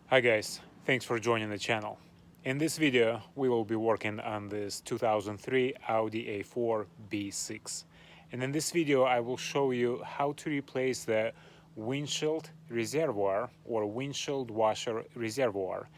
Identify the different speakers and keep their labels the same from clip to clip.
Speaker 1: Hi guys, thanks for joining the channel. In this video we will be working on this 2003 Audi A4 B6, and in this video I will show you how to replace the windshield reservoir or windshield washer reservoir,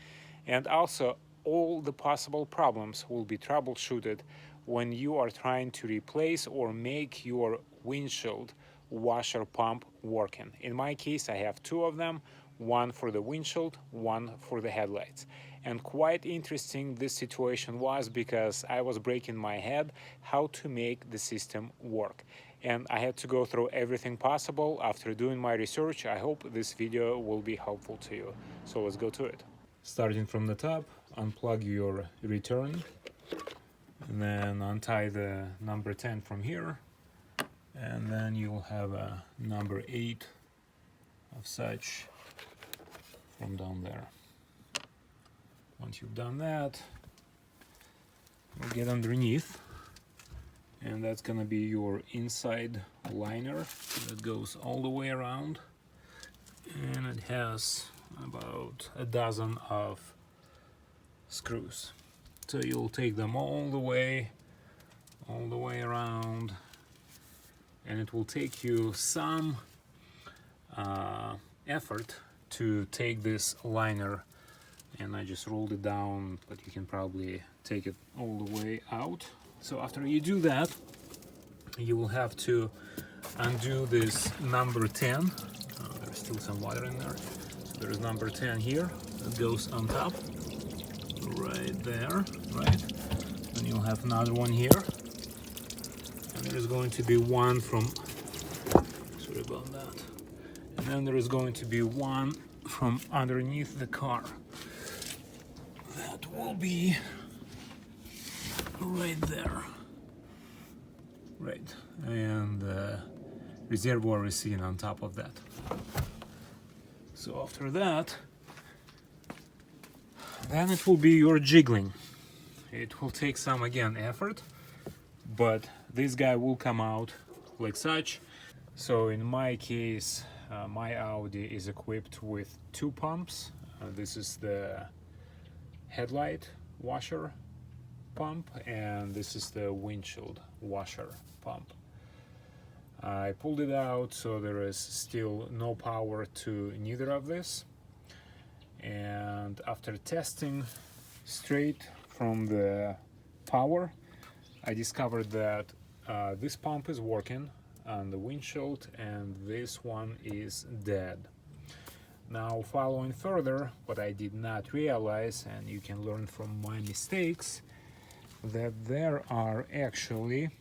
Speaker 1: and also all the possible problems will be troubleshooted when you are trying to replace or make your windshield washer pump working. In my case I have two of them, one for the windshield, one for the headlights. And quite interesting this situation was because I was breaking my head how to make the system work. And I had to go through everything possible. After doing my research, I hope this video will be helpful to you. So let's go to it. Starting from the top, unplug your return, and then untie the number 10 from here, and then you'll have a number 8 of such from down there. Once you've done that, you'll get underneath, and that's gonna be your inside liner that goes all the way around, and it has about a dozen of screws. So you'll take them all the way around, and it will take you some effort to take this liner, and I just rolled it down, but you can probably take it all the way out. So after you do that, you will have to undo this number 10. There's still some water in there. So there's number 10 here that goes on top, right there, right? And you'll have another one here, and there's going to be one from, sorry about that. And then there is going to be one from underneath the car. That will be right there. Right. And the reservoir is sitting on top of that. So after that, then it will be your jiggling. It will take some, again, effort, but this guy will come out like such. So in my case, my Audi is equipped with two pumps. This is the headlight washer pump, and this is the windshield washer pump. I pulled it out, so there is still no power to neither of this. And after testing straight from the power, I discovered that this pump is working on the windshield and this one is dead. Now, following further, what I did not realize, and you can learn from my mistakes, that there are actually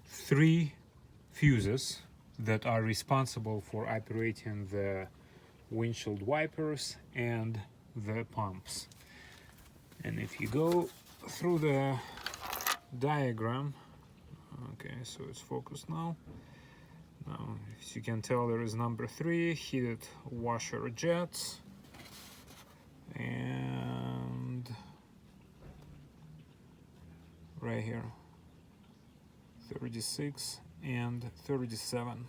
Speaker 1: 3 fuses that are responsible for operating the windshield wipers and the pumps. And if you go through the diagram, okay, so it's focused now. Now, as you can tell, there is number 3, heated washer jets, and right here, 36 and 37.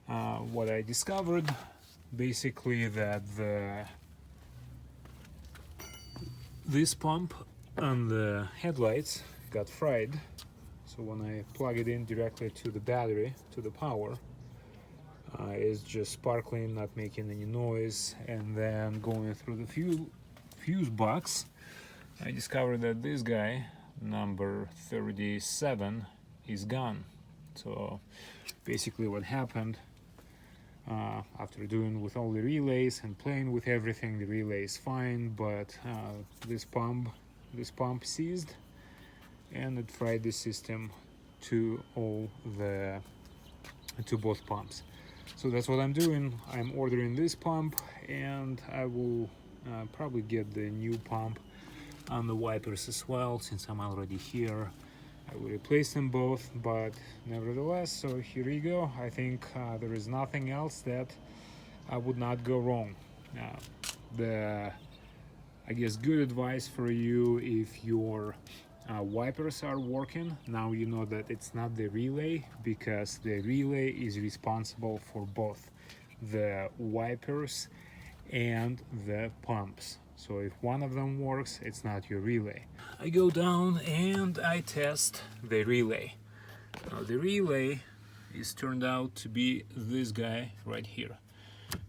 Speaker 1: What I discovered, basically, that this pump on the headlights got fried. So when I plug it in directly to the battery, to the power, it's just sparkling, not making any noise. And then going through the fuse box, I discovered that this guy, number 37, is gone. So basically what happened, after doing with all the relays and playing with everything, the relay is fine, but this pump seized, and it fried the system to both pumps. So that's what I'm doing. I'm ordering this pump, and I will probably get the new pump on the wipers as well, since I'm already here. I will replace them both, but nevertheless, so here you go. I think there is nothing else that would not go wrong. I guess good advice for you, if your wipers are working, now you know that it's not the relay, because the relay is responsible for both the wipers and the pumps. So if one of them works, it's not your relay. I go down and I test the relay. Now the relay is turned out to be this guy right here,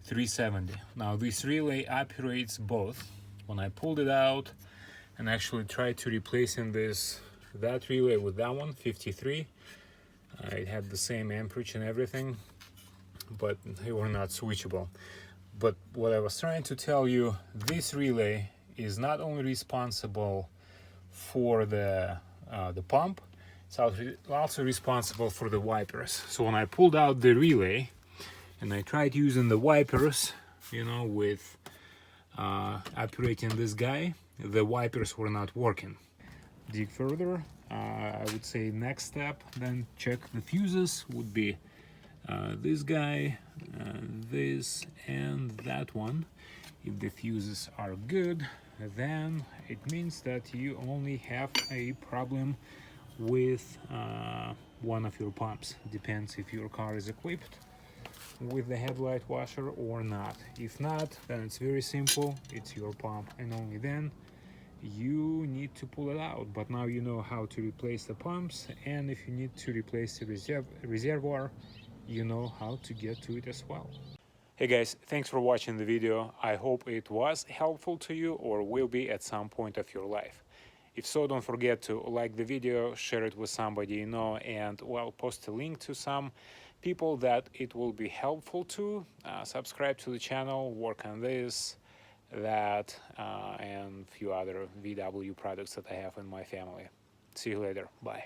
Speaker 1: 370. Now this relay operates both. When I pulled it out and actually tried to replace that relay with that one, 53, it had the same amperage and everything, but they were not switchable. But what I was trying to tell you, this relay is not only responsible for the pump, it's also responsible for the wipers. So when I pulled out the relay and I tried using the wipers, you know, with operating this guy, the wipers were not working. Dig further, I would say next step, then check the fuses would be this guy, this and that one. If the fuses are good, then it means that you only have a problem with one of your pumps. Depends if your car is equipped with the headlight washer or not. If not, then it's very simple, it's your pump, and only then you need to pull it out. But now you know how to replace the pumps, and if you need to replace the reservoir, you know how to get to it as well. Hey guys, thanks for watching the video. I hope it was helpful to you or will be at some point of your life. If so, don't forget to like the video, share it with somebody you know, and well, post a link to some people that it will be helpful to. Subscribe to the channel, work on this, that, and a few other VW products that I have in my family. See you later. Bye.